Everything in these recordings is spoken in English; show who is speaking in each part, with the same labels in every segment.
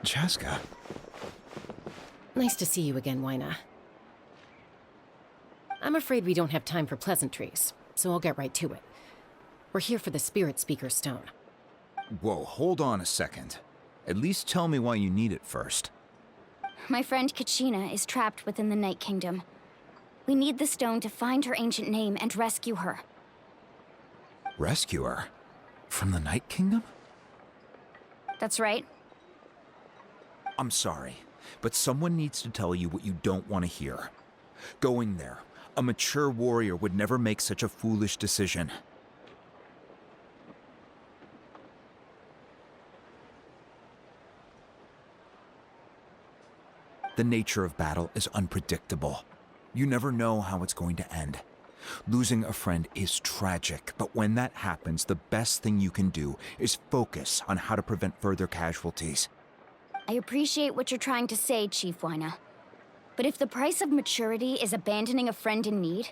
Speaker 1: Chaska.
Speaker 2: Nice to see you again, Wyna. I'm afraid we don't have time for pleasantries, so I'll get right to it. We're here for the Spirit Speaker Stone.
Speaker 1: Whoa, hold on a second. At least tell me why you need it first.
Speaker 3: My friend Kachina is trapped within the Night Kingdom. We need the stone to find her ancient name and rescue her.
Speaker 1: Rescue her? From the Night Kingdom?
Speaker 3: That's right.
Speaker 1: I'm sorry, but someone needs to tell you what you don't want to hear. Going there, a mature warrior would never make such a foolish decision. The nature of battle is unpredictable. You never know how it's going to end. Losing a friend is tragic, but when that happens, the best thing you can do is focus on how to prevent further casualties.
Speaker 3: I appreciate what you're trying to say, Chief Wyna. But if the price of maturity is abandoning a friend in need,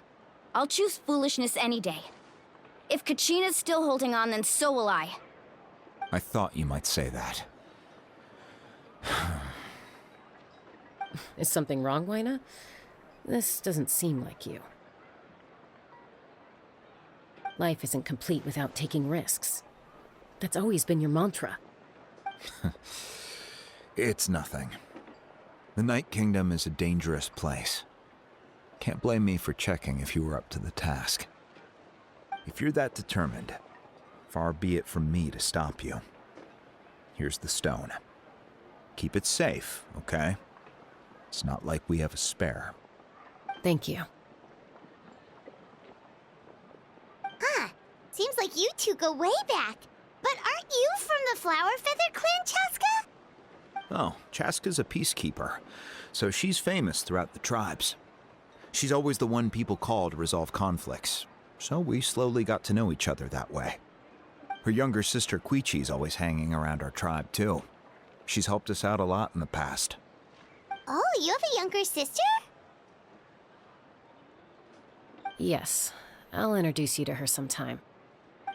Speaker 3: I'll choose foolishness any day. If Kachina's still holding on, then so will I.
Speaker 1: I thought you might say that.
Speaker 2: Is something wrong, Wyna? This doesn't seem like you. Life isn't complete without taking risks. That's always been your mantra.
Speaker 1: It's nothing. The Night Kingdom is a dangerous place. Can't blame me for checking if you were up to the task. If you're that determined, far be it from me to stop you. Here's the stone. Keep it safe, okay? It's not like we have a spare.
Speaker 2: Thank you.
Speaker 4: Seems like you two go way back. But aren't you from the Flower Feather Clan, Chaska?
Speaker 1: Oh, Chaska's a peacekeeper, so she's famous throughout the tribes. She's always the one people call to resolve conflicts, so we slowly got to know each other that way. Her younger sister Quichi's always hanging around our tribe, too. She's helped us out a lot in the past.
Speaker 4: Oh, you have a younger sister?
Speaker 2: Yes, I'll introduce you to her sometime.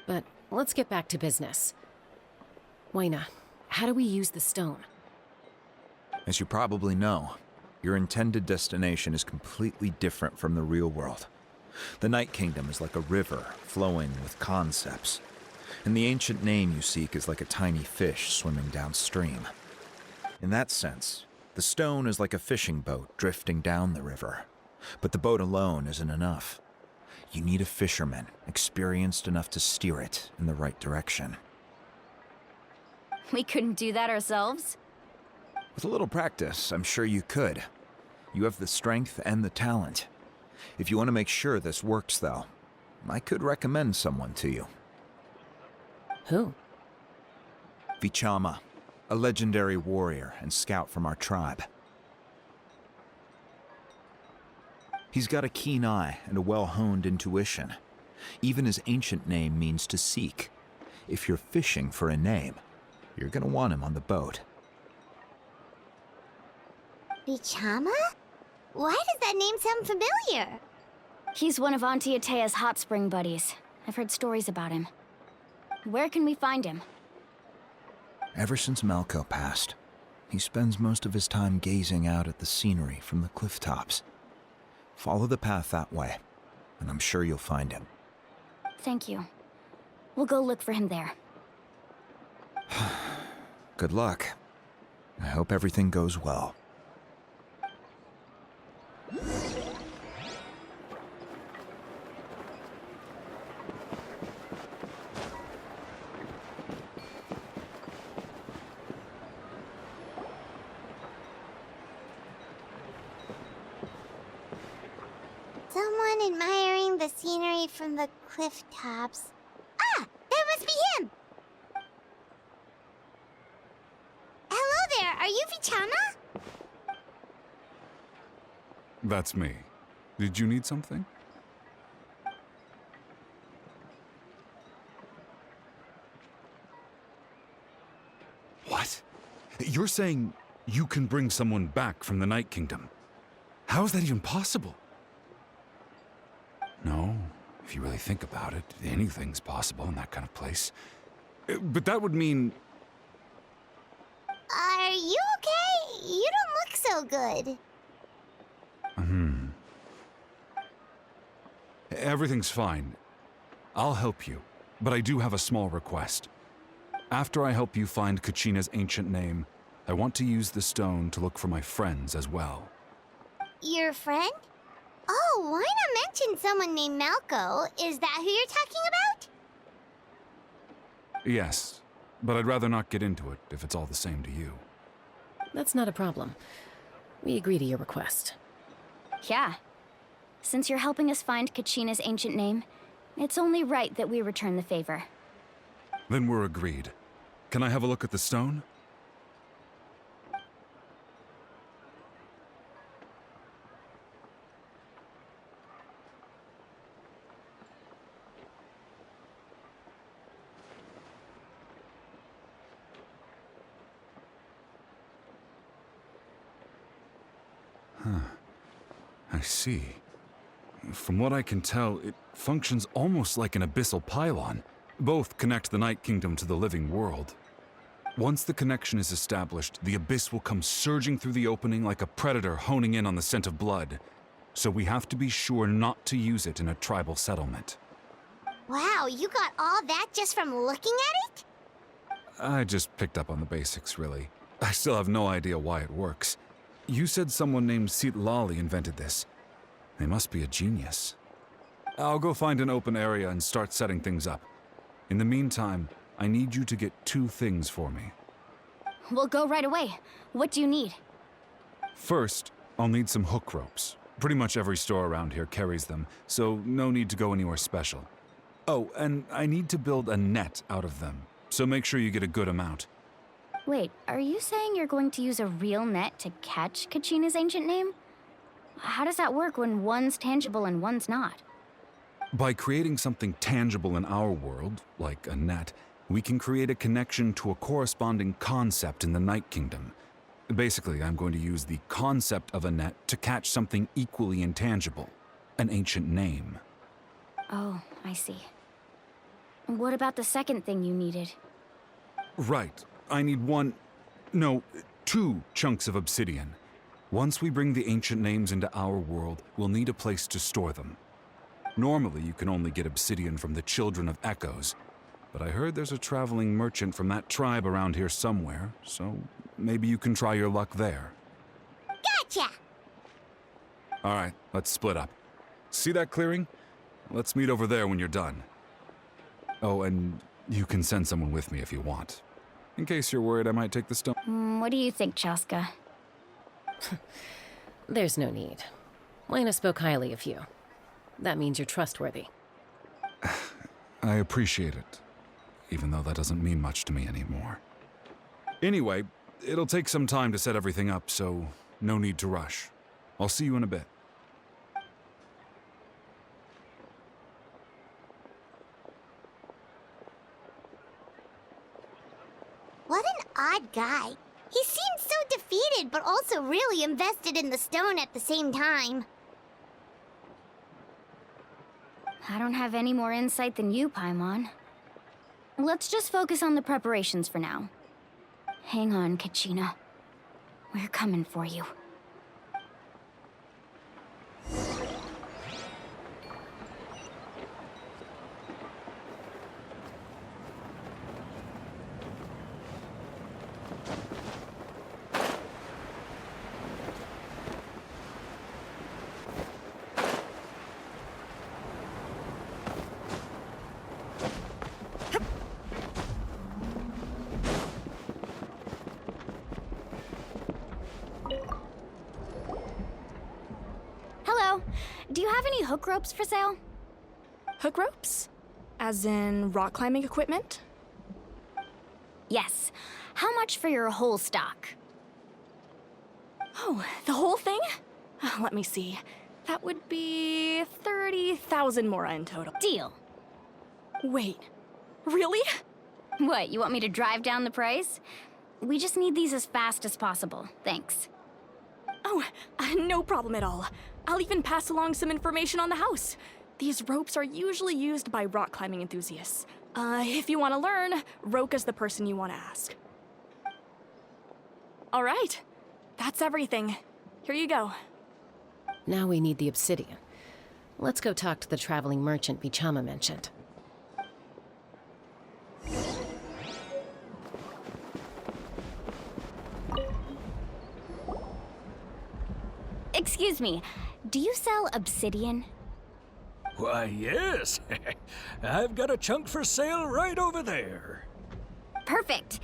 Speaker 2: But let's get back to business. Wyna, how do we use the stone?
Speaker 1: As you probably know, your intended destination is completely different from the real world. The Night Kingdom is like a river flowing with concepts, and the ancient name you seek is like a tiny fish swimming downstream. In that sense, the stone is like a fishing boat drifting down the river, but the boat alone isn't enough. You need a fisherman experienced enough to steer it in the right direction.
Speaker 3: We couldn't do that ourselves?
Speaker 1: With a little practice, I'm sure you could. You have the strength and the talent. If you want to make sure this works, though, I could recommend someone to you.
Speaker 2: Who?
Speaker 1: Vichama, a legendary warrior and scout from our tribe. He's got a keen eye and a well-honed intuition. Even his ancient name means to seek. If you're fishing for a name, you're gonna want him on the boat.
Speaker 4: Vichama? Why does that name sound familiar?
Speaker 3: He's one of Auntie Atea's hot spring buddies. I've heard stories about him. Where can we find him?
Speaker 1: Ever since Malco passed, he spends most of his time gazing out at the scenery from the cliff tops. Follow the path that way, and I'm sure you'll find him.
Speaker 3: Thank you. We'll go look for him there.
Speaker 1: Good luck. I hope everything goes well.
Speaker 4: Someone admiring the scenery from the cliff tops. Ah! That must be him! Hello there, are you Vichama?
Speaker 5: That's me. Did you need something? What? You're saying you can bring someone back from the Night Kingdom? How is that even possible? No, if you really think about it, anything's possible in that kind of place. But that would mean...
Speaker 4: Are you so good?
Speaker 5: Everything's fine. I'll help you, but I do have a small request. After I help you find Kachina's ancient name, I want to use the stone to look for my friends as well.
Speaker 4: Your friend? Oh, why not mention someone named Malco? Is that who you're talking about?
Speaker 5: Yes, but I'd rather not get into it if it's all the same to you.
Speaker 2: That's not a problem. We agree to your request.
Speaker 3: Yeah. Since you're helping us find Kachina's ancient name, it's only right that we return the favor.
Speaker 5: Then we're agreed. Can I have a look at the stone? I see. From what I can tell, it functions almost like an abyssal pylon. Both connect the Night Kingdom to the living world. Once the connection is established, the abyss will come surging through the opening like a predator honing in on the scent of blood. So we have to be sure not to use it in a tribal settlement.
Speaker 4: Wow, you got all that just from looking at it?
Speaker 5: I just picked up on the basics, really. I still have no idea why it works. You said someone named Lali invented this. They must be a genius. I'll go find an open area and start setting things up. In the meantime, I need you to get 2 things for me.
Speaker 3: We'll go right away. What do you need?
Speaker 5: First, I'll need some hook ropes. Pretty much every store around here carries them, so no need to go anywhere special. Oh, and I need to build a net out of them, so make sure you get a good amount.
Speaker 3: Wait, are you saying you're going to use a real net to catch Kachina's ancient name? How does that work when one's tangible and one's not?
Speaker 5: By creating something tangible in our world, like a net, we can create a connection to a corresponding concept in the Night Kingdom. Basically, I'm going to use the concept of a net to catch something equally intangible, an ancient name.
Speaker 3: Oh, I see. What about the second thing you needed?
Speaker 5: Right. I need 2 chunks of obsidian. Once we bring the ancient names into our world, we'll need a place to store them. Normally, you can only get obsidian from the Children of Echoes, but I heard there's a traveling merchant from that tribe around here somewhere, so maybe you can try your luck there.
Speaker 4: Gotcha!
Speaker 5: All right, let's split up. See that clearing? Let's meet over there when you're done. Oh, and you can send someone with me if you want. In case you're worried I might take the stone.
Speaker 3: What do you think, Chaska?
Speaker 2: There's no need. Lena spoke highly of you. That means you're trustworthy.
Speaker 5: I appreciate it, even though that doesn't mean much to me anymore. Anyway, it'll take some time to set everything up, so no need to rush. I'll see you in a bit.
Speaker 4: What an odd guy. He seemed so defeated, but also really invested in the stone at the same time.
Speaker 3: I don't have any more insight than you, Paimon. Let's just focus on the preparations for now. Hang on, Kachina. We're coming for you. Hello. Do you have any hook ropes for sale?
Speaker 6: Hook ropes? As in rock climbing equipment?
Speaker 3: Yes. How much for your whole stock?
Speaker 6: Oh, the whole thing? Let me see. That would be 30,000 mora in total.
Speaker 3: Deal.
Speaker 6: Wait, really?
Speaker 3: What, you want me to drive down the price? We just need these as fast as possible. Thanks.
Speaker 6: Oh, no problem at all. I'll even pass along some information on the house. These ropes are usually used by rock climbing enthusiasts. If you want to learn, Roka's the person you want to ask. All right, that's everything. here you go.
Speaker 2: Now we need the obsidian. Let's go talk to the traveling merchant Vichama mentioned.
Speaker 3: Excuse me, do you sell obsidian?
Speaker 7: Why, yes. I've got a chunk for sale right over there.
Speaker 3: Perfect.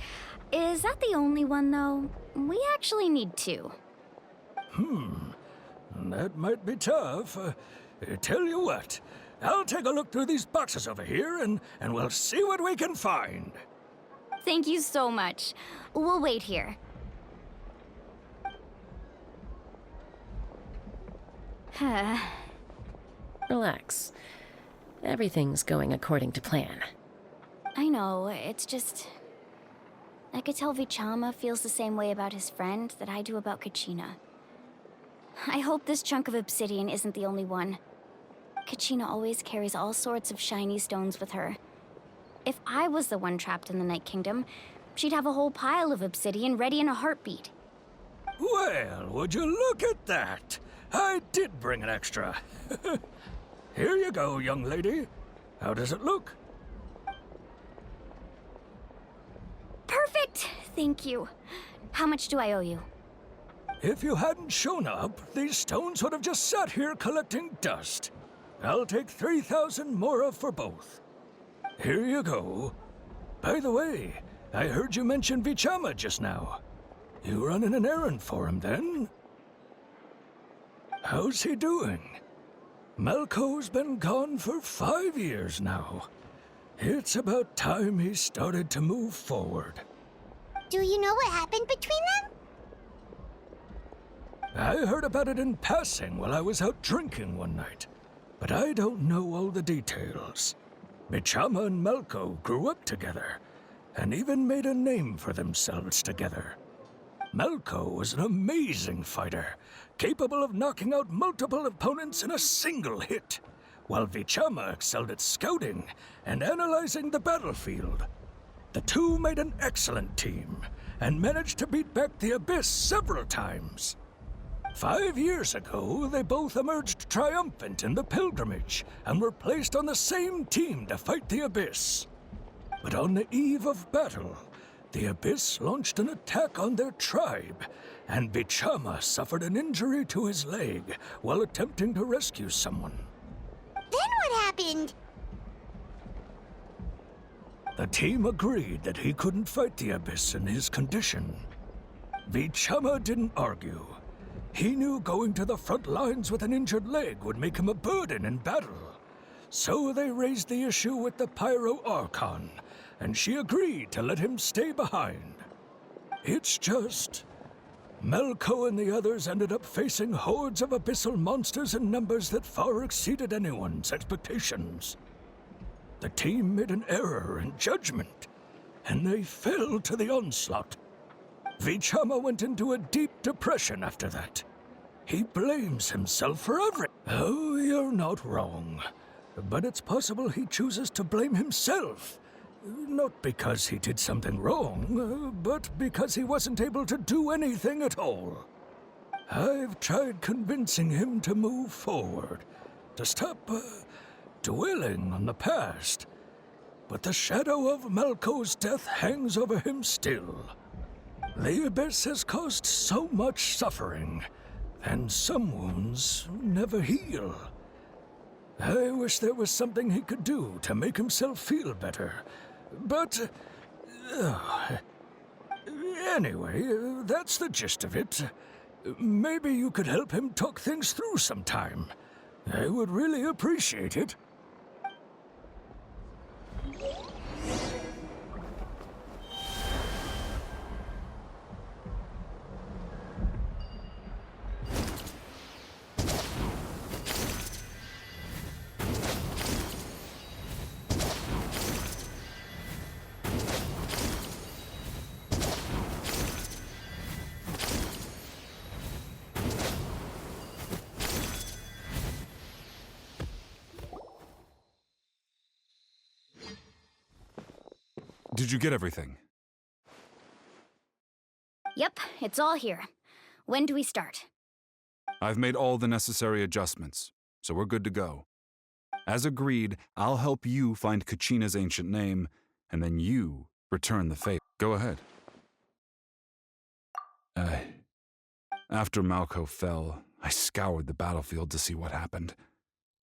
Speaker 3: Is that the only one, though? We actually need two.
Speaker 7: That might be tough. Tell you what, I'll take a look through these boxes over here and we'll see what we can find.
Speaker 3: Thank you so much. We'll wait here.
Speaker 2: Relax. Everything's going according to plan.
Speaker 3: I know, it's just... I could tell Vichama feels the same way about his friend that I do about Kachina. I hope this chunk of obsidian isn't the only one. Kachina always carries all sorts of shiny stones with her. If I was the one trapped in the Night Kingdom, she'd have a whole pile of obsidian ready in a heartbeat.
Speaker 7: Well, would you look at that? I did bring an extra. Here you go, young lady. How does it look?
Speaker 3: Perfect! Thank you. How much do I owe you?
Speaker 7: If you hadn't shown up, these stones would have just sat here collecting dust. I'll take 3,000 mora for both. Here you go. By the way, I heard you mention Vichama just now. You running an errand for him, then? How's he doing? Malco's been gone for 5 years now. It's about time he started to move forward.
Speaker 4: Do you know what happened between them?
Speaker 7: I heard about it in passing while I was out drinking one night, but I don't know all the details. Vichama and Malco grew up together, and even made a name for themselves together. Malco was an amazing fighter, capable of knocking out multiple opponents in a single hit, while Vichama excelled at scouting and analyzing the battlefield. The two made an excellent team, and managed to beat back the Abyss several times. 5 years ago, they both emerged triumphant in the pilgrimage, and were placed on the same team to fight the Abyss. But on the eve of battle, the Abyss launched an attack on their tribe, and Vichama suffered an injury to his leg while attempting to rescue someone.
Speaker 4: Then what happened?
Speaker 7: The team agreed that he couldn't fight the Abyss in his condition. Vichama didn't argue. He knew going to the front lines with an injured leg would make him a burden in battle. So they raised the issue with the Pyro Archon, and she agreed to let him stay behind. It's just... Malco and the others ended up facing hordes of abyssal monsters in numbers that far exceeded anyone's expectations. The team made an error in judgment, and they fell to the onslaught. Vichama went into a deep depression after that. He blames himself for everything. Oh, you're not wrong. But it's possible he chooses to blame himself. Not because he did something wrong, but because he wasn't able to do anything at all. I've tried convincing him to move forward, to stop dwelling on the past. But the shadow of Malco's death hangs over him still. The Abyss has caused so much suffering, and some wounds never heal. I wish there was something he could do to make himself feel better, but... anyway, that's the gist of it. Maybe you could help him talk things through sometime. I would really appreciate it.
Speaker 5: Did you get everything?
Speaker 3: Yep, it's all here. When do we start?
Speaker 5: I've made all the necessary adjustments, so we're good to go. As agreed, I'll help you find Kachina's ancient name, and then you return the favor. Go ahead. After Malco fell, I scoured the battlefield to see what happened.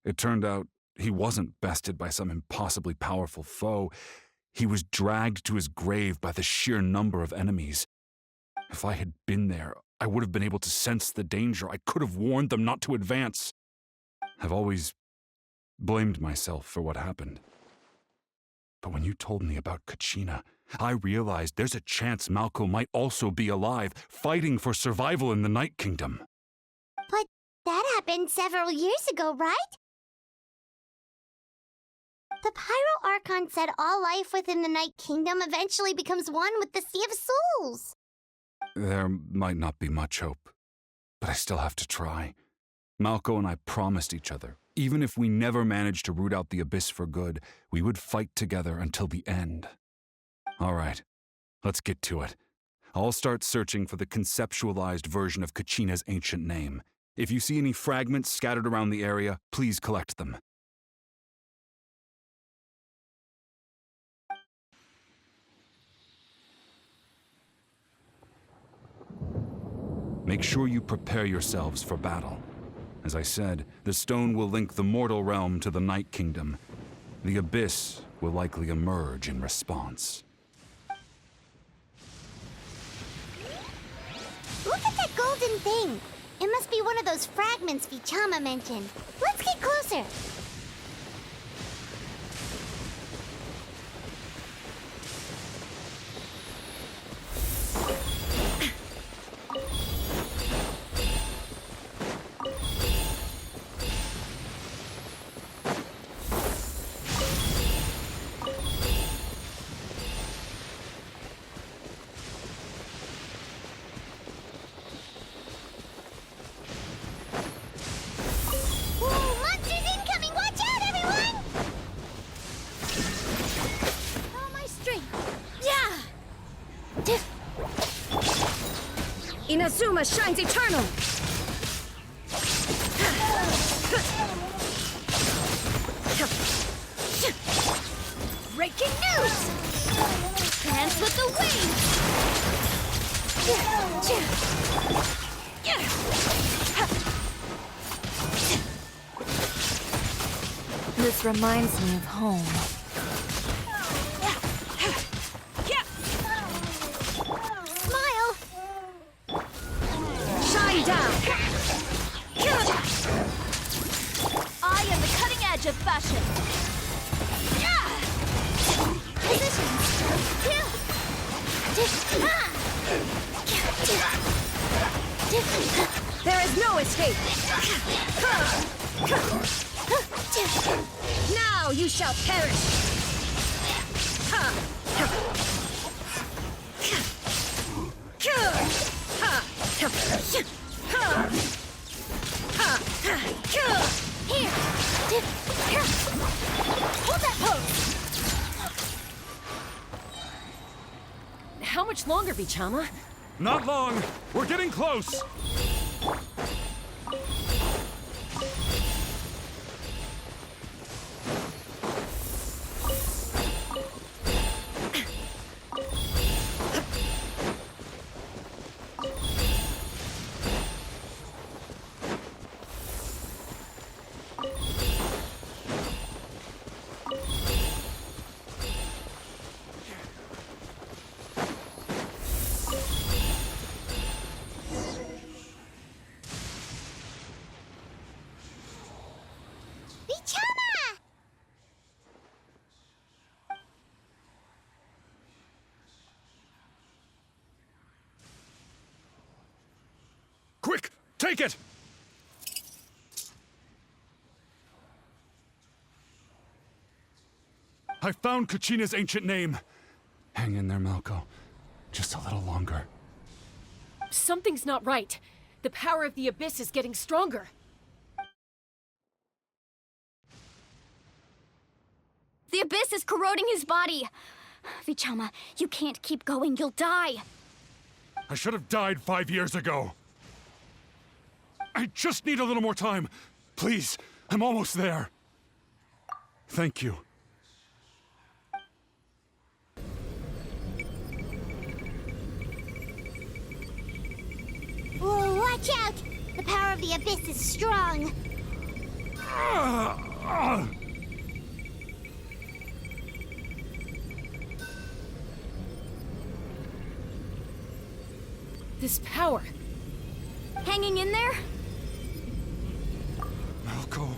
Speaker 5: It turned out he wasn't bested by some impossibly powerful foe. He was dragged to his grave by the sheer number of enemies. If I had been there, I would have been able to sense the danger. I could have warned them not to advance. I've always blamed myself for what happened. But when you told me about Kachina, I realized there's a chance Malco might also be alive, fighting for survival in the Night Kingdom.
Speaker 4: But that happened several years ago, right? The Pyro Archon said all life within the Night Kingdom eventually becomes one with the Sea of Souls.
Speaker 5: There might not be much hope, but I still have to try. Malco and I promised each other, even if we never managed to root out the Abyss for good, we would fight together until the end. All right, let's get to it. I'll start searching for the conceptualized version of Kachina's ancient name. If you see any fragments scattered around the area, please collect them. Make sure you prepare yourselves for battle. As I said, the stone will link the mortal realm to the Night Kingdom. The Abyss will likely emerge in response.
Speaker 4: Look at that golden thing. It must be one of those fragments Vichama mentioned. Let's get closer.
Speaker 2: Inazuma shines eternal!
Speaker 3: Breaking news! Dance with the waves!
Speaker 8: This reminds me of home.
Speaker 3: I am the cutting edge of fashion.
Speaker 2: There is no escape! Now you shall perish!
Speaker 3: Here! Hold that pose!
Speaker 2: How much longer, Vichama?
Speaker 5: Not long! We're getting close! Quick! Take it! I found Kachina's ancient name. Hang in there, Malco. Just a little longer.
Speaker 2: Something's not right. The power of the Abyss is getting stronger.
Speaker 3: The Abyss is corroding his body. Vichama, you can't keep going. You'll die.
Speaker 5: I should have died 5 years ago. I just need a little more time. Please, I'm almost there. Thank you.
Speaker 4: Whoa, watch out! The power of the Abyss is strong.
Speaker 2: This power.
Speaker 3: Hanging in there?
Speaker 5: Malco.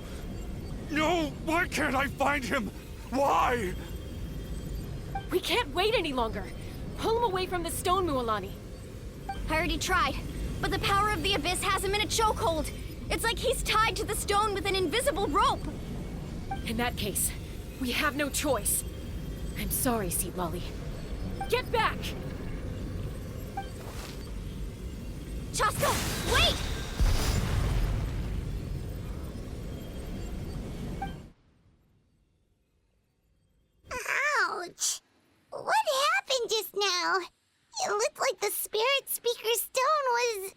Speaker 5: No! Why can't I find him? Why?
Speaker 2: We can't wait any longer. Pull him away from the stone, Mualani.
Speaker 3: I already tried, but the power of the Abyss has him in a chokehold. It's like he's tied to the stone with an invisible rope.
Speaker 2: In that case, we have no choice. I'm sorry, Seat Lolly. Get back!
Speaker 3: Chaska, wait!
Speaker 4: Ouch! What happened just now? It looked like the Spirit Speaker's stone was...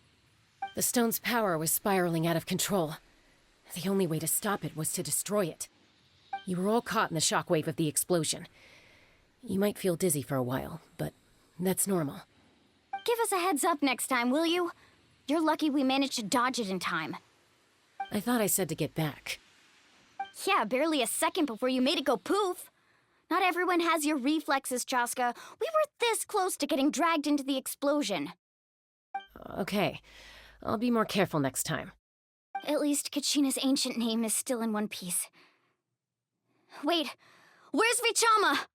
Speaker 2: The stone's power was spiraling out of control. The only way to stop it was to destroy it. You were all caught in the shockwave of the explosion. You might feel dizzy for a while, but that's normal.
Speaker 3: Give us a heads up next time, will you? You're lucky we managed to dodge it in time.
Speaker 2: I thought I said to get back.
Speaker 3: Yeah, barely a second before you made it go poof. Not everyone has your reflexes, Chaska. We were this close to getting dragged into the explosion.
Speaker 2: Okay, I'll be more careful next time.
Speaker 3: At least Kachina's ancient name is still in one piece. Wait, where's Vichama?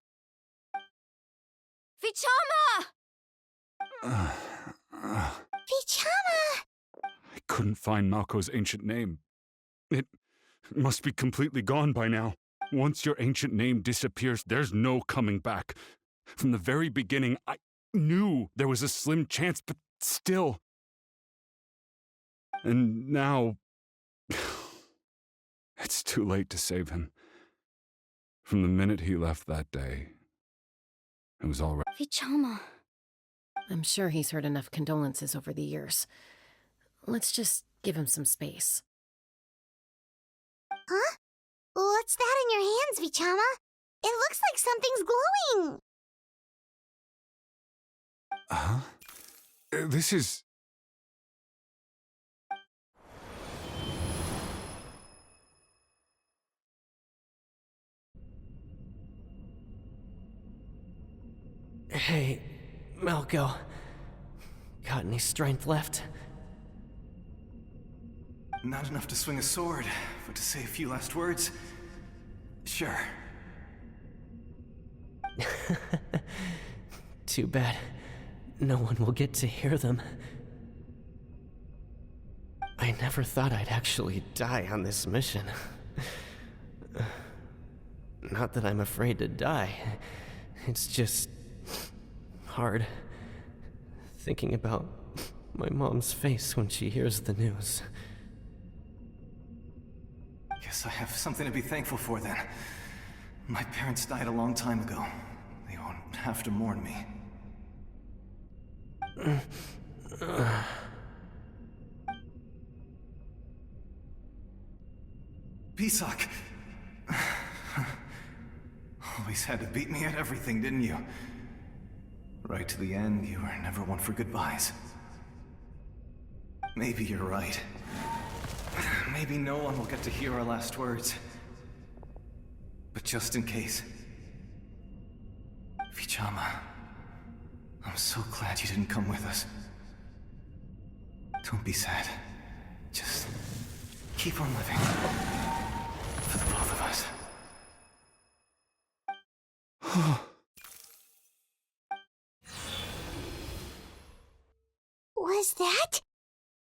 Speaker 3: Vichama!
Speaker 4: Vichama!
Speaker 5: I couldn't find Malco's ancient name. It must be completely gone by now. Once your ancient name disappears, there's no coming back. From the very beginning, I knew there was a slim chance, but still. And now... it's too late to save him. From the minute he left that day, it was all right.
Speaker 3: Vichama.
Speaker 2: I'm sure he's heard enough condolences over the years. Let's just give him some space.
Speaker 4: Huh? What's that in your hands, Vichama? It looks like something's glowing.
Speaker 5: Huh? This is...
Speaker 9: Hey, Malco. Got any strength left?
Speaker 10: Not enough to swing a sword, but to say a few last words? Sure.
Speaker 9: Too bad. No one will get to hear them. I never thought I'd actually die on this mission. Not that I'm afraid to die. It's just... hard. Thinking about my mom's face when she hears the news.
Speaker 10: Guess I have something to be thankful for then. My parents died a long time ago. They won't have to mourn me. Pisak! Always had to beat me at everything, didn't you? Right to the end, you were never one for goodbyes. Maybe you're right. Maybe no one will get to hear our last words. But just in case... Vichama, I'm so glad you didn't come with us. Don't be sad. Just keep on living. For the both of us.
Speaker 4: Was that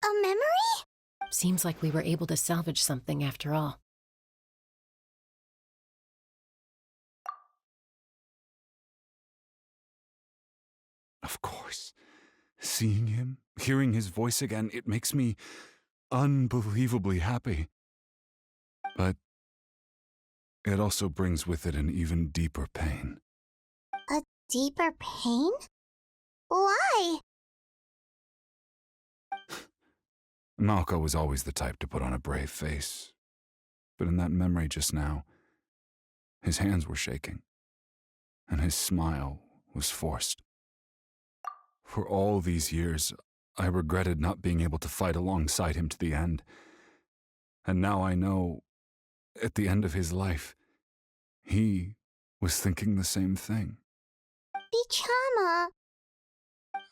Speaker 4: a memory?
Speaker 2: Seems like we were able to salvage something after all.
Speaker 5: Of course. Seeing him, hearing his voice again, it makes me unbelievably happy. But it also brings with it an even deeper pain.
Speaker 4: A deeper pain? Why?
Speaker 5: Malco was always the type to put on a brave face. But in that memory just now, his hands were shaking, and his smile was forced. For all these years, I regretted not being able to fight alongside him to the end. And now I know, at the end of his life, he was thinking the same thing.
Speaker 4: Bichama.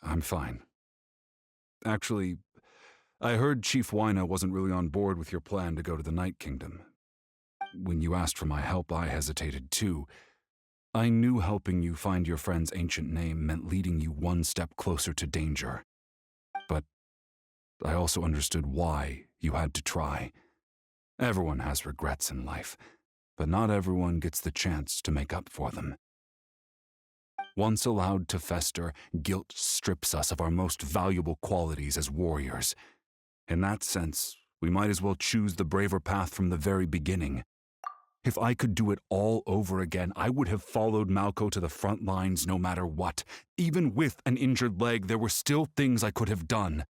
Speaker 5: I'm fine. Actually, I heard Chief Wyna wasn't really on board with your plan to go to the Night Kingdom. When you asked for my help, I hesitated too. I knew helping you find your friend's ancient name meant leading you one step closer to danger. But I also understood why you had to try. Everyone has regrets in life, but not everyone gets the chance to make up for them. Once allowed to fester, guilt strips us of our most valuable qualities as warriors. In that sense, we might as well choose the braver path from the very beginning. If I could do it all over again, I would have followed Malco to the front lines no matter what. Even with an injured leg, there were still things I could have done.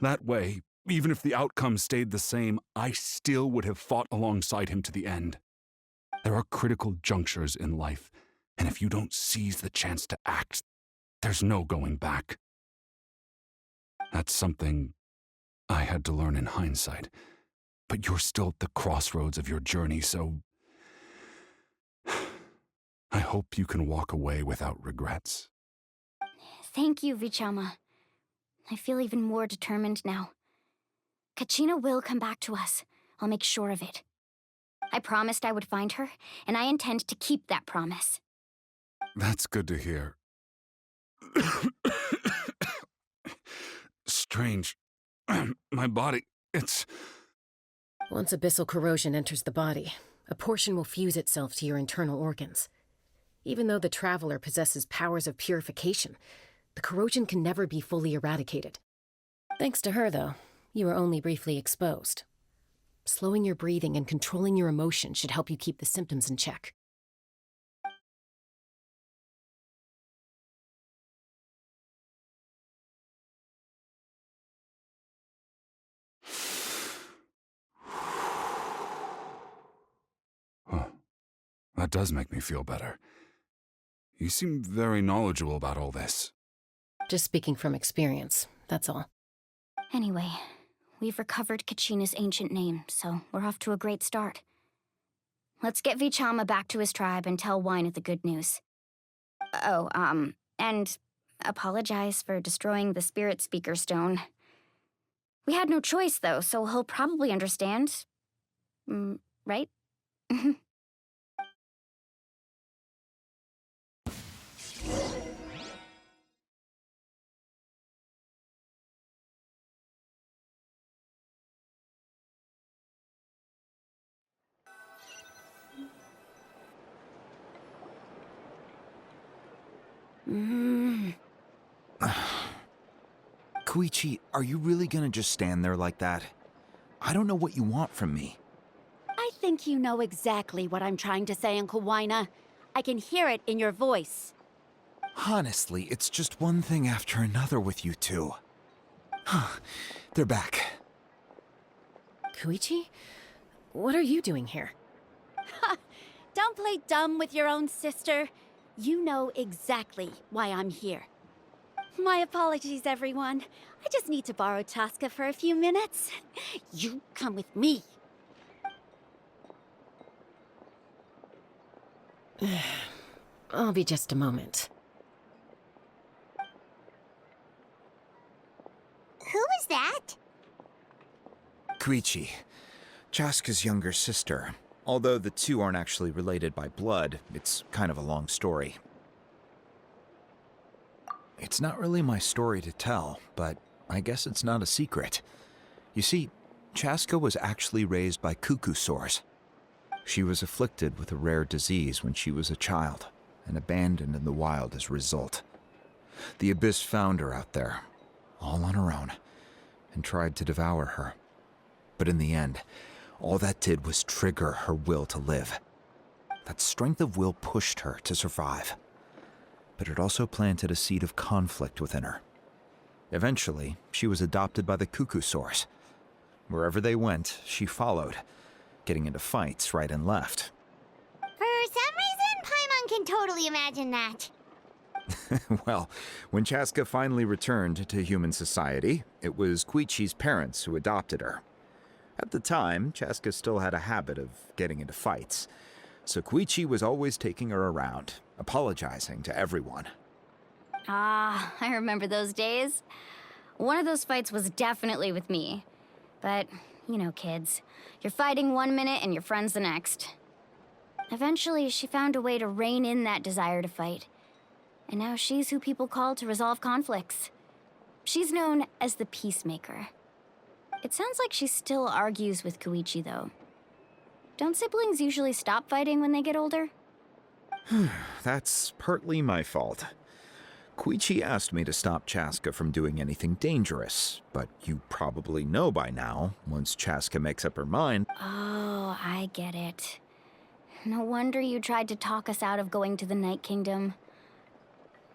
Speaker 5: That way, even if the outcome stayed the same, I still would have fought alongside him to the end. There are critical junctures in life, and if you don't seize the chance to act, there's no going back. That's something I had to learn in hindsight. But you're still at the crossroads of your journey, so I hope you can walk away without regrets.
Speaker 3: Thank you, Vichama. I feel even more determined now. Kachina will come back to us. I'll make sure of it. I promised I would find her, and I intend to keep that promise.
Speaker 5: That's good to hear. Strange. My body, it's...
Speaker 2: Once abyssal corrosion enters the body, a portion will fuse itself to your internal organs. Even though the Traveler possesses powers of purification, the corrosion can never be fully eradicated. Thanks to her, though, you are only briefly exposed. Slowing your breathing and controlling your emotions should help you keep the symptoms in check.
Speaker 5: That does make me feel better. You seem very knowledgeable about all this.
Speaker 2: Just speaking from experience, that's all.
Speaker 3: Anyway, we've recovered Kachina's ancient name, so we're off to a great start. Let's get Vichama back to his tribe and tell Wyna the good news. And apologize for destroying the Spirit Speaker Stone. We had no choice, though, so he'll probably understand. Right?
Speaker 1: Koichi, are you really gonna just stand there like that? I don't know what you want from me.
Speaker 11: I think you know exactly what I'm trying to say, Uncle Wyna. I can hear it in your voice.
Speaker 1: Honestly, it's just one thing after another with you two. They're back.
Speaker 2: Koichi? What are you doing here?
Speaker 11: Don't play dumb with your own sister. You know exactly why I'm here. My apologies, everyone. I just need to borrow Tosca for a few minutes. You come with me.
Speaker 2: I'll be just a moment.
Speaker 4: Who is that?
Speaker 1: Koichi, Chaska's younger sister. Although the two aren't actually related by blood, it's kind of a long story. It's not really my story to tell, but I guess it's not a secret. You see, Chaska was actually raised by cuckoo sores. She was afflicted with a rare disease when she was a child, and abandoned in the wild as a result. The Abyss found her out there, all on her own, and tried to devour her. But in the end, all that did was trigger her will to live. That strength of will pushed her to survive. But it also planted a seed of conflict within her. Eventually, she was adopted by the cuckoo source, Wherever they went, she followed, getting into fights right and left.
Speaker 4: For some reason, Paimon can totally imagine that.
Speaker 1: Well, when Chaska finally returned to human society, it was Koichi's parents who adopted her. At the time, Chaska still had a habit of getting into fights, so Koichi was always taking her around, apologizing to everyone.
Speaker 3: Ah, I remember those days. One of those fights was definitely with me. But, you know, kids. You're fighting one minute and your friend's the next. Eventually, she found a way to rein in that desire to fight. And now she's who people call to resolve conflicts. She's known as the Peacemaker. It sounds like she still argues with Koichi, though. Don't siblings usually stop fighting when they get older?
Speaker 1: That's partly my fault. Koichi asked me to stop Chaska from doing anything dangerous, but you probably know by now, once Chaska makes up her mind...
Speaker 3: Oh, I get it. No wonder you tried to talk us out of going to the Night Kingdom.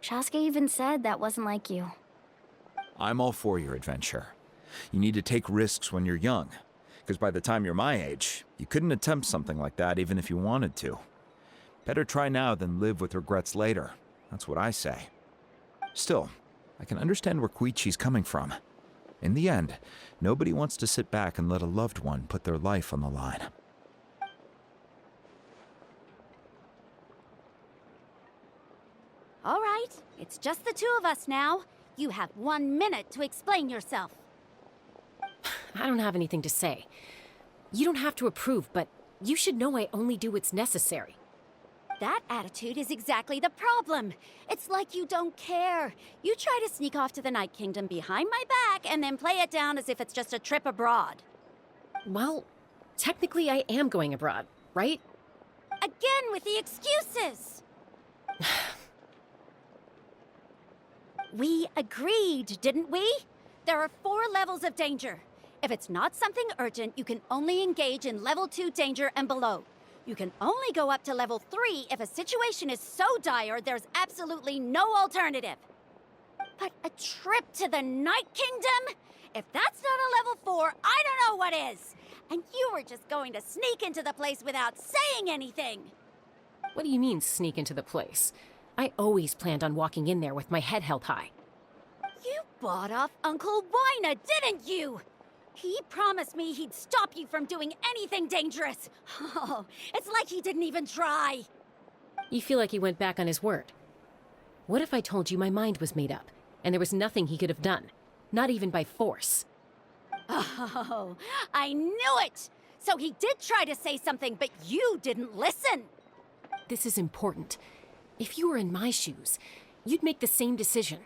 Speaker 3: Chaska even said that wasn't like you.
Speaker 1: I'm all for your adventure. You need to take risks when you're young, because by the time you're my age, you couldn't attempt something like that even if you wanted to. Better try now than live with regrets later. That's what I say. Still, I can understand where Koichi's coming from. In the end, nobody wants to sit back and let a loved one put their life on the line.
Speaker 11: All right, it's just the two of us now. You have 1 minute to explain yourself.
Speaker 2: I don't have anything to say. You don't have to approve, but you should know I only do what's necessary.
Speaker 11: That attitude is exactly the problem. It's like you don't care. You try to sneak off to the Night Kingdom behind my back and then play it down as if it's just a trip abroad.
Speaker 2: Well, technically I am going abroad, right?
Speaker 11: Again with the excuses! We agreed, didn't we? There are 4 levels of danger. If it's not something urgent, you can only engage in level 2 danger and below. You can only go up to level 3 if a situation is so dire there's absolutely no alternative. But a trip to the Night Kingdom? If that's not a level 4, I don't know what is. And you were just going to sneak into the place without saying anything.
Speaker 2: What do you mean, sneak into the place? I always planned on walking in there with my head held high.
Speaker 11: You bought off Uncle Wina, didn't you? He promised me he'd stop you from doing anything dangerous. Oh, it's like he didn't even try.
Speaker 2: You feel like he went back on his word. What if I told you my mind was made up, and there was nothing he could have done? Not even by force.
Speaker 11: Oh, I knew it! So he did try to say something, but you didn't listen.
Speaker 2: This is important. If you were in my shoes, you'd make the same decision.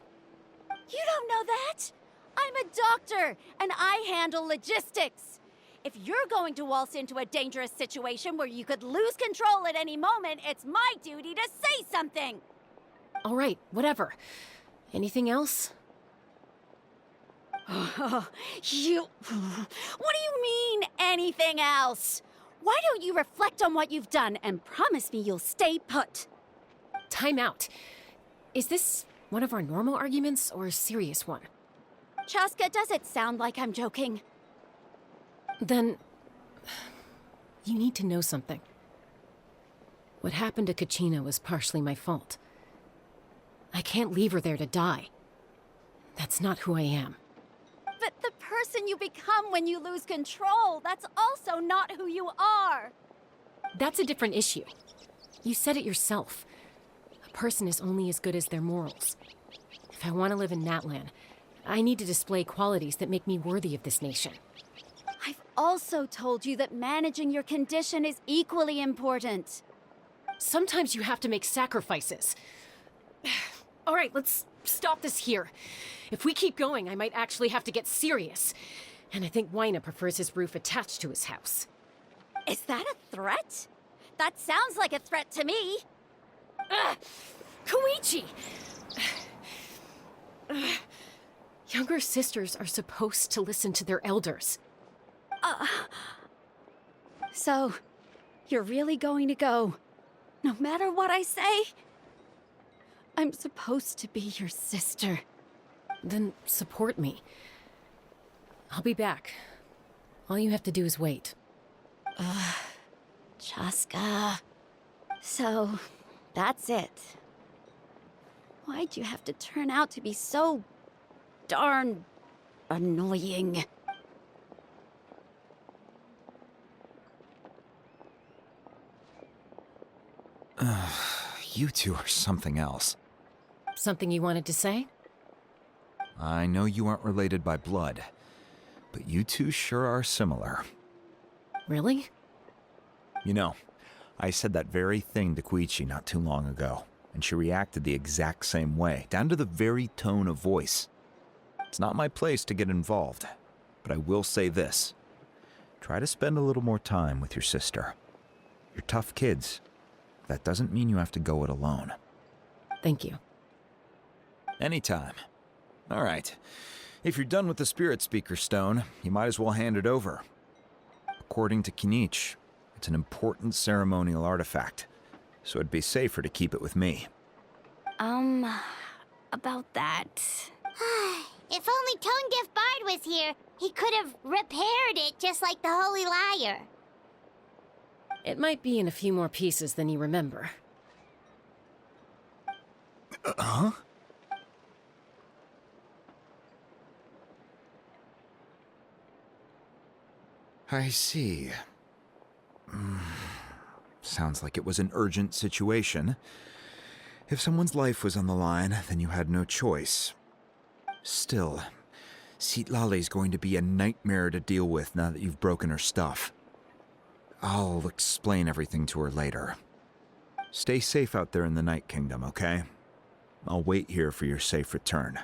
Speaker 11: You don't know that? I'm a doctor, and I handle logistics. If you're going to waltz into a dangerous situation where you could lose control at any moment, it's my duty to say something.
Speaker 2: All right, whatever. Anything else?
Speaker 11: What do you mean, anything else? Why don't you reflect on what you've done and promise me you'll stay put?
Speaker 2: Time out. Is this one of our normal arguments or a serious one?
Speaker 11: Chaska, does it sound like I'm joking?
Speaker 2: Then... you need to know something. What happened to Kachina was partially my fault. I can't leave her there to die. That's not who I am.
Speaker 11: But the person you become when you lose control, that's also not who you are.
Speaker 2: That's a different issue. You said it yourself. A person is only as good as their morals. If I want to live in Natlan, I need to display qualities that make me worthy of this nation.
Speaker 11: I've also told you that managing your condition is equally important.
Speaker 2: Sometimes you have to make sacrifices. All right, let's stop this here. If we keep going, I might actually have to get serious. And I think Wina prefers his roof attached to his house.
Speaker 11: Is that a threat? That sounds like a threat to me.
Speaker 2: Koichi! Younger sisters are supposed to listen to their elders.
Speaker 11: So, you're really going to go, no matter what I say? I'm supposed to be your sister.
Speaker 2: Then support me. I'll be back. All you have to do is wait.
Speaker 11: Chaska. So, that's it. Why'd you have to turn out to be so darn annoying?
Speaker 1: You two are something else.
Speaker 2: Something you wanted to say?
Speaker 1: I know you aren't related by blood, but you two sure are similar.
Speaker 2: Really?
Speaker 1: You know, I said that very thing to Koichi not too long ago, and she reacted the exact same way, down to the very tone of voice. It's not my place to get involved, but I will say this. Try to spend a little more time with your sister. You're tough kids. That doesn't mean you have to go it alone.
Speaker 2: Thank you.
Speaker 1: Anytime. All right. If you're done with the Spirit Speaker Stone, you might as well hand it over. According to Kinich, it's an important ceremonial artifact, so it'd be safer to keep it with me.
Speaker 3: About that.
Speaker 4: If only Tone Deaf Bard was here, he could have repaired it just like the Holy Liar.
Speaker 2: It might be in a few more pieces than you remember.
Speaker 1: Huh? I see. Sounds like it was an urgent situation. If someone's life was on the line, then you had no choice. Still, Citlali's going to be a nightmare to deal with now that you've broken her stuff. I'll explain everything to her later. Stay safe out there in the Night Kingdom, okay? I'll wait here for your safe return.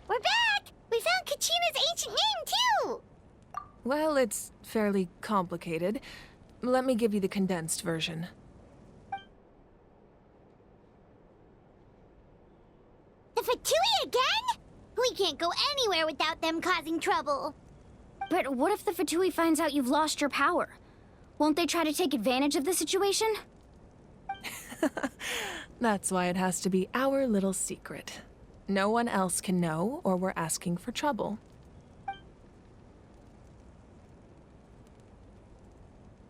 Speaker 4: We're back! We found Kachina's ancient name, too!
Speaker 12: Well, it's fairly complicated. Let me give you the condensed version.
Speaker 4: The Fatui again? We can't go anywhere without them causing trouble.
Speaker 3: But what if the Fatui finds out you've lost your power? Won't they try to take advantage of the situation?
Speaker 12: That's why it has to be our little secret. No one else can know, or we're asking for trouble.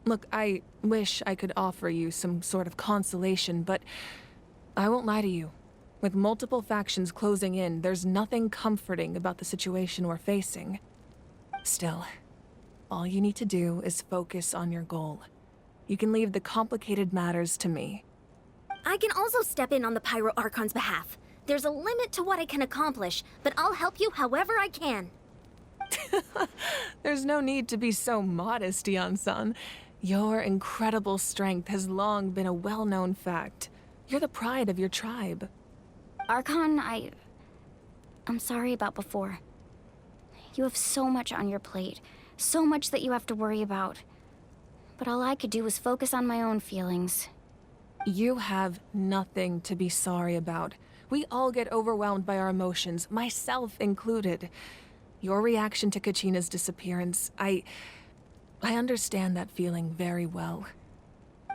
Speaker 12: Look, I wish I could offer you some sort of consolation, but I won't lie to you. With multiple factions closing in, there's nothing comforting about the situation we're facing. Still, all you need to do is focus on your goal. You can leave the complicated matters to me.
Speaker 13: I can also step in on the Pyro Archon's behalf. There's a limit to what I can accomplish, but I'll help you however I can.
Speaker 12: There's no need to be so modest, Dion-san. Your incredible strength has long been a well-known fact. You're the pride of your tribe.
Speaker 3: Archon, I'm sorry about before. You have so much on your plate, so much that you have to worry about. But all I could do was focus on my own feelings.
Speaker 12: You have nothing to be sorry about. We all get overwhelmed by our emotions, myself included. Your reaction to Kachina's disappearance, I understand that feeling very well.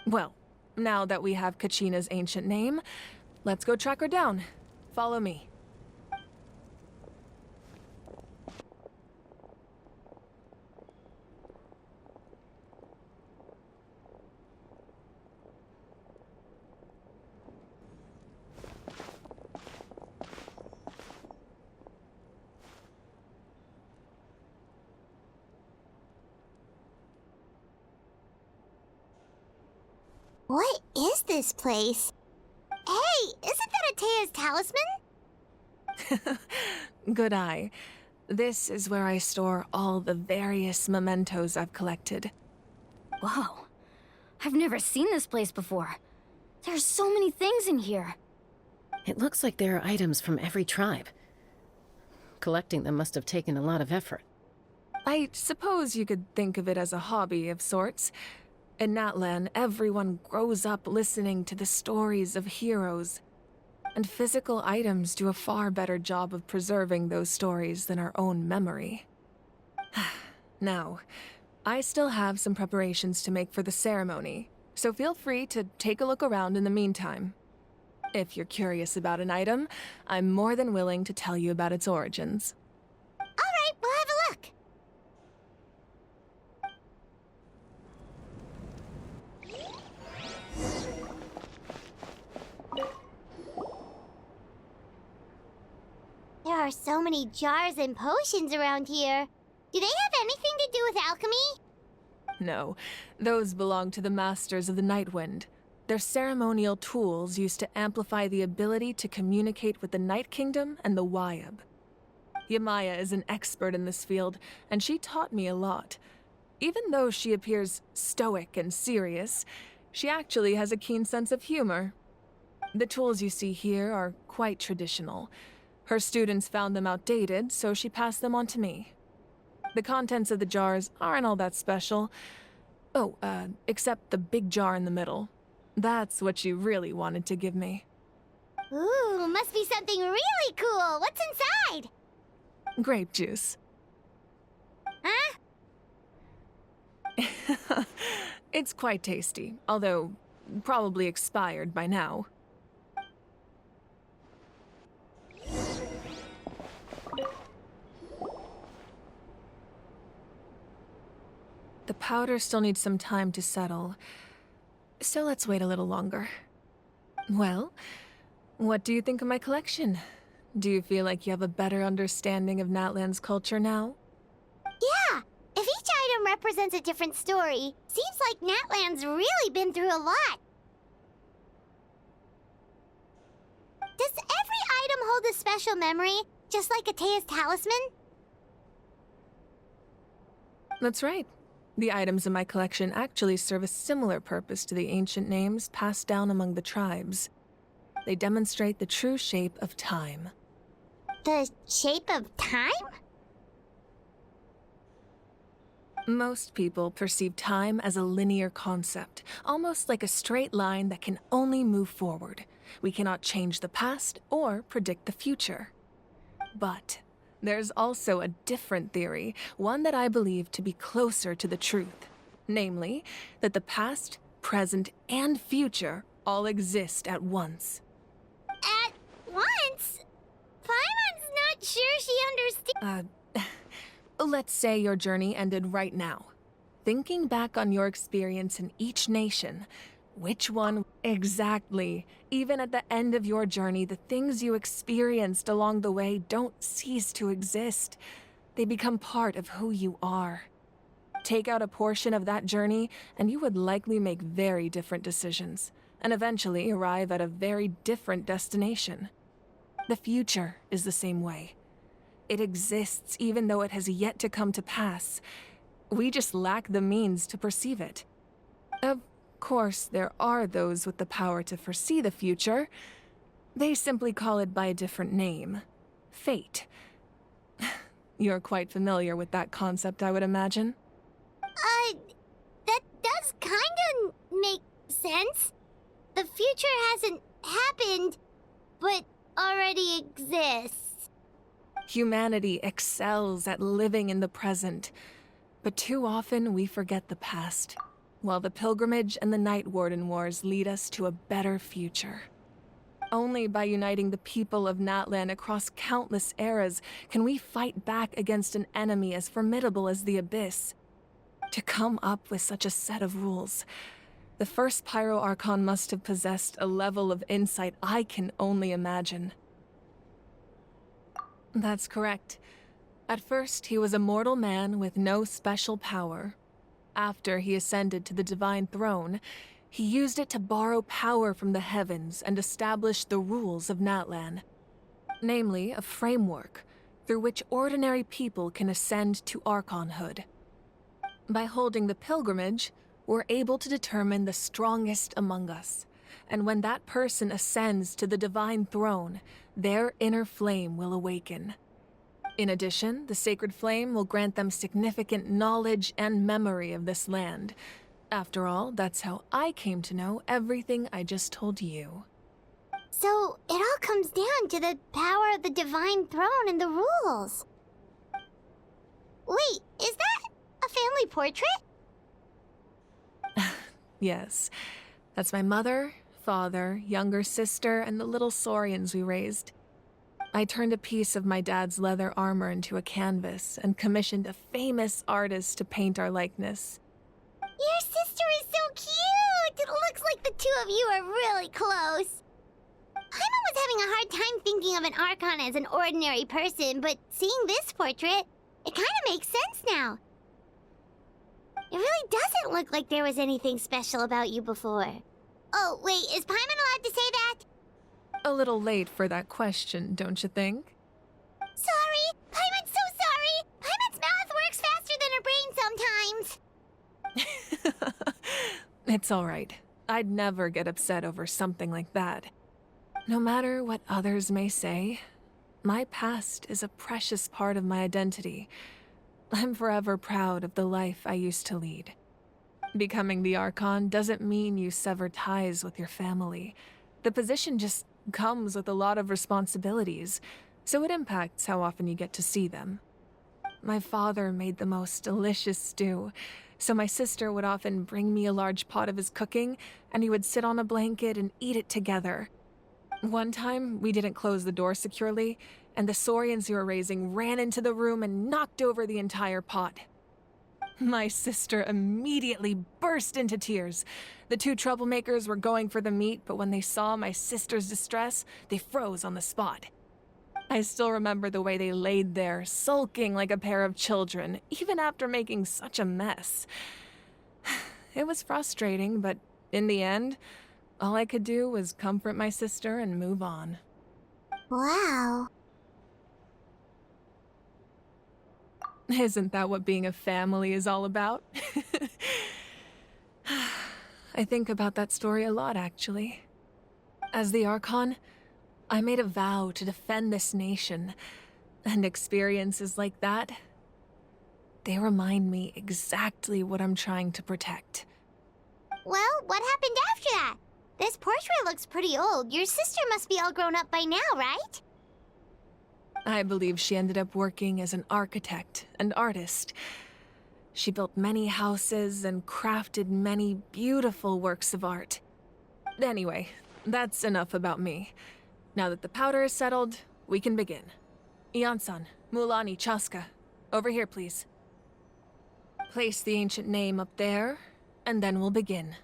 Speaker 12: Well, now that we have Kachina's ancient name, let's go track her down. Follow me.
Speaker 4: is this place? Hey, isn't that Atea's talisman?
Speaker 12: Good eye. This is where I store all the various mementos I've collected.
Speaker 3: Whoa. I've never seen this place before. There's so many things in here.
Speaker 2: It looks like there are items from every tribe. Collecting them must have taken a lot of effort.
Speaker 12: I suppose you could think of it as a hobby of sorts. In Natlan, everyone grows up listening to the stories of heroes. And physical items do a far better job of preserving those stories than our own memory. Now, I still have some preparations to make for the ceremony, so feel free to take a look around in the meantime. If you're curious about an item, I'm more than willing to tell you about its origins.
Speaker 4: All right, we'll have a look. There are so many jars and potions around here. Do they have anything to do with alchemy?
Speaker 12: No, those belong to the Masters of the Nightwind. They're ceremonial tools used to amplify the ability to communicate with the Night Kingdom and the Wyab. Yamaya is an expert in this field, and she taught me a lot. Even though she appears stoic and serious, she actually has a keen sense of humor. The tools you see here are quite traditional. Her students found them outdated, so she passed them on to me. The contents of the jars aren't all that special. Oh, except the big jar in the middle. That's what she really wanted to give me.
Speaker 4: Ooh, must be something really cool. What's inside?
Speaker 12: Grape juice.
Speaker 4: Huh?
Speaker 12: It's quite tasty, although probably expired by now. The powder still needs some time to settle, so let's wait a little longer. Well, what do you think of my collection? Do you feel like you have a better understanding of Natlan's culture now?
Speaker 4: Yeah, if each item represents a different story, seems like Natlan's really been through a lot. Does every item hold a special memory, just like Atea's talisman?
Speaker 12: That's right. The items in my collection actually serve a similar purpose to the ancient names passed down among the tribes. They demonstrate the true shape of time.
Speaker 4: The shape of time?
Speaker 12: Most people perceive time as a linear concept, almost like a straight line that can only move forward. We cannot change the past or predict the future. But there's also a different theory, one that I believe to be closer to the truth. Namely, that the past, present, and future all exist at once.
Speaker 4: At once? Paimon's not sure she understands.
Speaker 12: Let's say your journey ended right now. Thinking back on your experience in each nation, which one exactly? Even at the end of your journey, the things you experienced along the way don't cease to exist. They become part of who you are. Take out a portion of that journey, and you would likely make very different decisions, and eventually arrive at a very different destination. The future is the same way. It exists even though it has yet to come to pass. We just lack the means to perceive it. Of course, there are those with the power to foresee the future. They simply call it by a different name. Fate. You're quite familiar with that concept, I would imagine.
Speaker 4: That does kinda make sense. The future hasn't happened, but already exists.
Speaker 12: Humanity excels at living in the present, but too often we forget the past, while the pilgrimage and the Night Warden Wars lead us to a better future. Only by uniting the people of Natlan across countless eras can we fight back against an enemy as formidable as the Abyss. To come up with such a set of rules, the first Pyro Archon must have possessed a level of insight I can only imagine. That's correct. At first, he was a mortal man with no special power. After he ascended to the Divine Throne, He used it to borrow power from the heavens and establish the rules of Natlan. Namely, a framework through which ordinary people can ascend to Archonhood. By holding the pilgrimage, we're able to determine the strongest among us. And when that person ascends to the divine throne, their inner flame will awaken. In addition, the sacred flame will grant them significant knowledge and memory of this land. After all, that's how I came to know everything I just told you.
Speaker 4: So, it all comes down to the power of the divine throne and the rules. Wait, is that a family portrait?
Speaker 12: Yes. That's my mother, father, younger sister, and the little saurians we raised. I turned a piece of my dad's leather armor into a canvas and commissioned a famous artist to paint our likeness.
Speaker 4: Your sister is so cute! It looks like the two of you are really close. Paimon was having a hard time thinking of an Archon as an ordinary person, but seeing this portrait, it kind of makes sense now. It really doesn't look like there was anything special about you before. Oh, wait, is Paimon allowed to say that?
Speaker 12: A little late for that question, don't you think?
Speaker 4: Sorry! Paimon's so sorry! Paimon's mouth works faster than her brain sometimes!
Speaker 12: It's all right. I'd never get upset over something like that. No matter what others may say, my past is a precious part of my identity. I'm forever proud of the life I used to lead. Becoming the Archon doesn't mean you sever ties with your family. The position just comes with a lot of responsibilities, so it impacts how often you get to see them. My father made the most delicious stew, so my sister would often bring me a large pot of his cooking, and we would sit on a blanket and eat it together. One time, we didn't close the door securely, and the saurians we were raising ran into the room and knocked over the entire pot. My sister immediately burst into tears. The two troublemakers were going for the meat, but when they saw my sister's distress, they froze on the spot. I still remember the way they laid there, sulking like a pair of children, even after making such a mess. It was frustrating, but in the end, all I could do was comfort my sister and move on.
Speaker 4: Wow.
Speaker 12: Isn't that what being a family is all about? I think about that story a lot, actually. As the Archon, I made a vow to defend this nation, and experiences like that, they remind me exactly what I'm trying to protect.
Speaker 4: Well, what happened after that? This portrait looks pretty old. Your sister must be all grown up by now, right?
Speaker 12: I believe she ended up working as an architect and artist. She built many houses and crafted many beautiful works of art. Anyway, that's enough about me. Now that the powder is settled, we can begin. Ian-san, Mulani, Chaska, over here, please. Place the ancient name up there, and then we'll begin.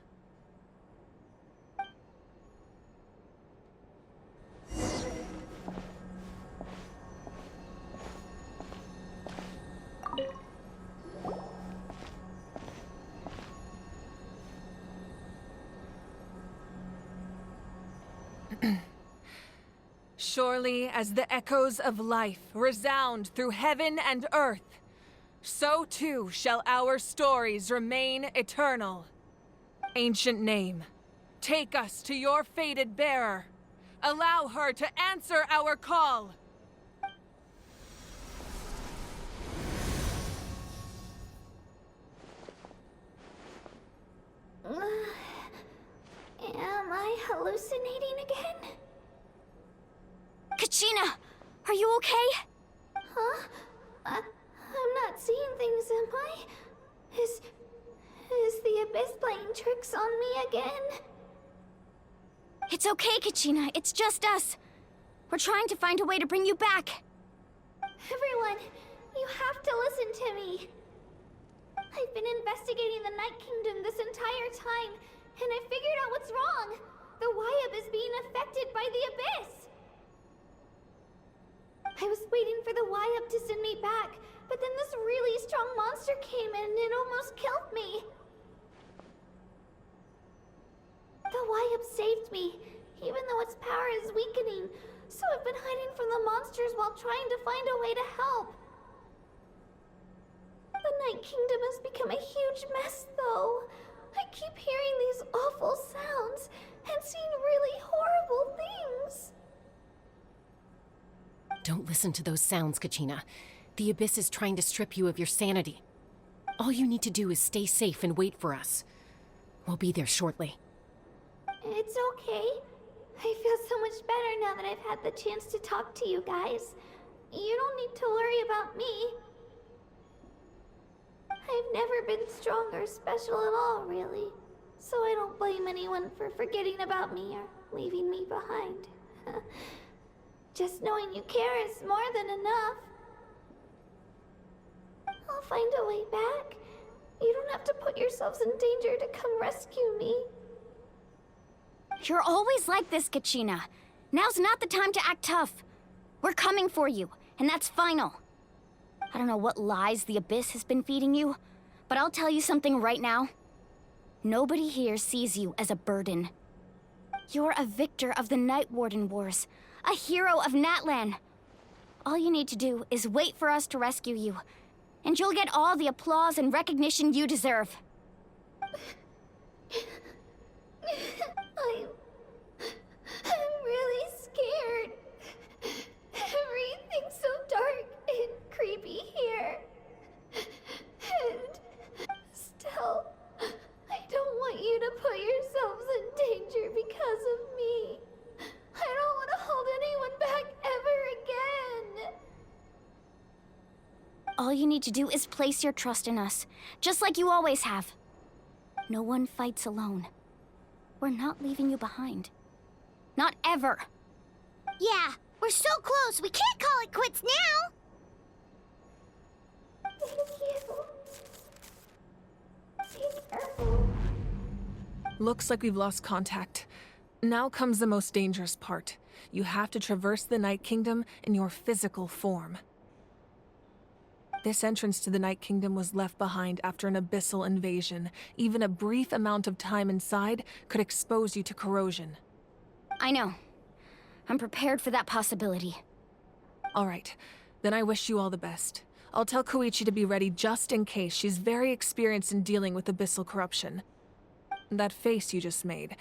Speaker 12: Surely as the echoes of life resound through heaven and earth, so too shall our stories remain eternal. Ancient name, take us to your fated bearer. Allow her to answer our call.
Speaker 13: Am I hallucinating again?
Speaker 3: Kachina, are you okay?
Speaker 13: Huh? I'm not seeing things, am I? Is the Abyss playing tricks on me again?
Speaker 3: It's okay, Kachina. It's just us. We're trying to find a way to bring you back.
Speaker 13: Everyone, you have to listen to me. I've been investigating the Night Kingdom this entire time, and I figured out what's wrong. The Wyab is being affected by the Abyss. I was waiting for the Wyab to send me back, but then this really strong monster came in and it almost killed me. The YUP saved me, even though its power is weakening. So I've been hiding from the monsters while trying to find a way to help. The Night Kingdom has become a huge mess, though. I keep hearing these awful sounds and seeing really horrible things.
Speaker 2: Don't listen to those sounds, Kachina. The Abyss is trying to strip you of your sanity. All you need to do is stay safe and wait for us. We'll be there shortly.
Speaker 13: It's okay. I feel so much better now that I've had the chance to talk to you guys. You don't need to worry about me. I've never been strong or special at all, really. So I don't blame anyone for forgetting about me or leaving me behind. Just knowing you care is more than enough. I'll find a way back. You don't have to put yourselves in danger to come rescue me.
Speaker 3: You're always like this, Kachina. Now's not the time to act tough. We're coming for you, and that's final. I don't know what lies the Abyss has been feeding you, but I'll tell you something right now. Nobody here sees you as a burden. You're a victor of the Night Warden Wars, a hero of Natlan. All you need to do is wait for us to rescue you, and you'll get all the applause and recognition you deserve.
Speaker 13: I'm really scared. Everything's so dark and creepy here. And still, I don't want you to put yourselves in danger because of me. I don't want to hold anyone back ever again.
Speaker 3: All you need to do is place your trust in us, just like you always have. No one fights alone. We're not leaving you behind. Not ever.
Speaker 4: Yeah, we're so close. We can't call it quits now.
Speaker 13: Thank you. Be careful.
Speaker 12: Looks like we've lost contact. Now comes the most dangerous part. You have to traverse the Night Kingdom in your physical form. This entrance to the Night Kingdom was left behind after an abyssal invasion. Even a brief amount of time inside could expose you to corrosion.
Speaker 3: I know. I'm prepared for that possibility.
Speaker 12: All right, then I wish you all the best. I'll tell Koichi to be ready just in case. She's very experienced in dealing with abyssal corruption. That face you just made.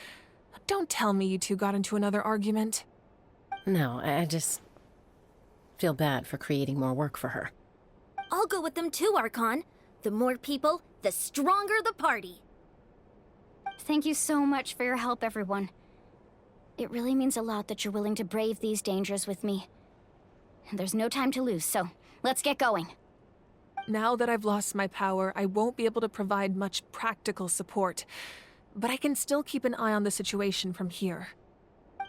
Speaker 12: Don't tell me you two got into another argument.
Speaker 2: No, I just feel bad for creating more work for her.
Speaker 11: I'll go with them too, Archon. The more people, the stronger the party.
Speaker 3: Thank you so much for your help, everyone. It really means a lot that you're willing to brave these dangers with me. And there's no time to lose, so let's get going.
Speaker 12: Now that I've lost my power, I won't be able to provide much practical support. But I can still keep an eye on the situation from here.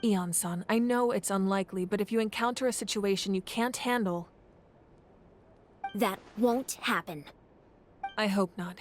Speaker 12: Eon-san, I know it's unlikely, but if you encounter a situation you can't handle...
Speaker 11: That won't happen.
Speaker 12: I hope not.